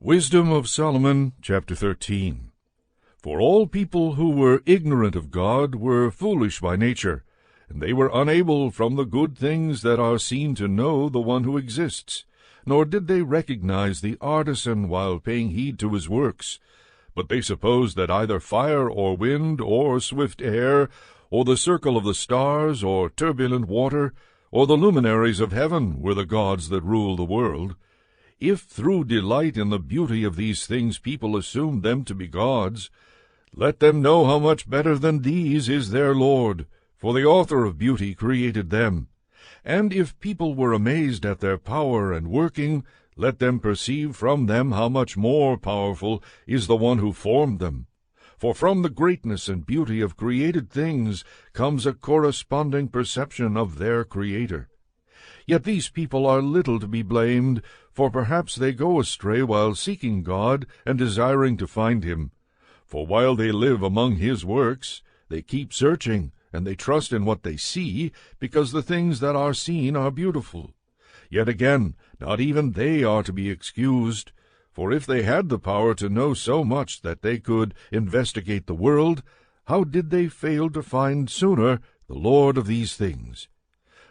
Wisdom of Solomon, chapter 13. For all people who were ignorant of God were foolish by nature, and they were unable from the good things that are seen to know the one who exists, nor did they recognize the artisan while paying heed to his works. But they supposed that either fire or wind or swift air, or the circle of the stars, or turbulent water, or the luminaries of heaven were the gods that rule the world. If through delight in the beauty of these things people assumed them to be gods, let them know how much better than these is their Lord, for the author of beauty created them. And if people were amazed at their power and working, let them perceive from them how much more powerful is the one who formed them. For from the greatness and beauty of created things comes a corresponding perception of their Creator. Yet these people are little to be blamed, for perhaps they go astray while seeking God and desiring to find him. For while they live among his works, they keep searching, and they trust in what they see, because the things that are seen are beautiful. Yet again, not even they are to be excused, for if they had the power to know so much that they could investigate the world, how did they fail to find sooner the Lord of these things?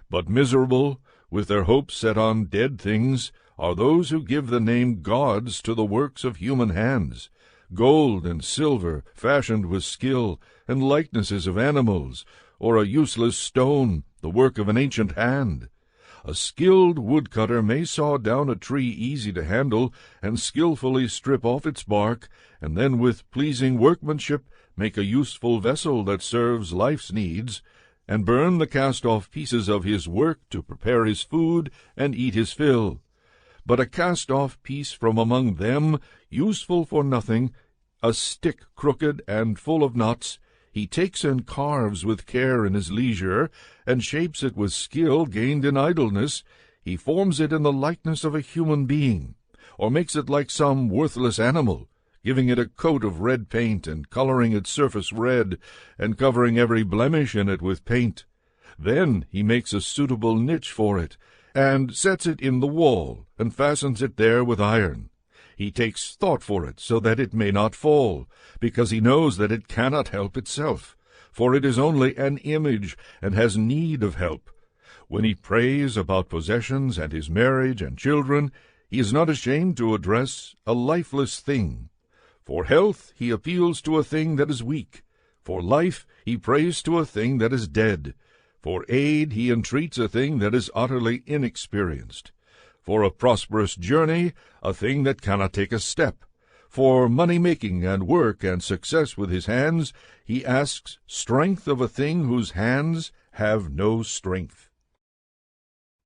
But miserable, with their hopes set on dead things, are those who give the name gods to the works of human hands, gold and silver fashioned with skill, and likenesses of animals, or a useless stone, the work of an ancient hand. A skilled woodcutter may saw down a tree easy to handle, and skillfully strip off its bark, and then with pleasing workmanship make a useful vessel that serves life's needs, and burn the cast-off pieces of his work to prepare his food and eat his fill. But a cast-off piece from among them, useful for nothing, a stick crooked and full of knots, he takes and carves with care in his leisure, and shapes it with skill gained in idleness. He forms it in the likeness of a human being, or makes it like some worthless animal, giving it a coat of red paint, and coloring its surface red, and covering every blemish in it with paint. Then he makes a suitable niche for it, and sets it in the wall, and fastens it there with iron. He takes thought for it, so that it may not fall, because he knows that it cannot help itself, for it is only an image, and has need of help. When he prays about possessions and his marriage and children, he is not ashamed to address a lifeless thing. For health he appeals to a thing that is weak. For life he prays to a thing that is dead. For aid he entreats a thing that is utterly inexperienced. For a prosperous journey, a thing that cannot take a step. For money-making and work and success with his hands, he asks strength of a thing whose hands have no strength.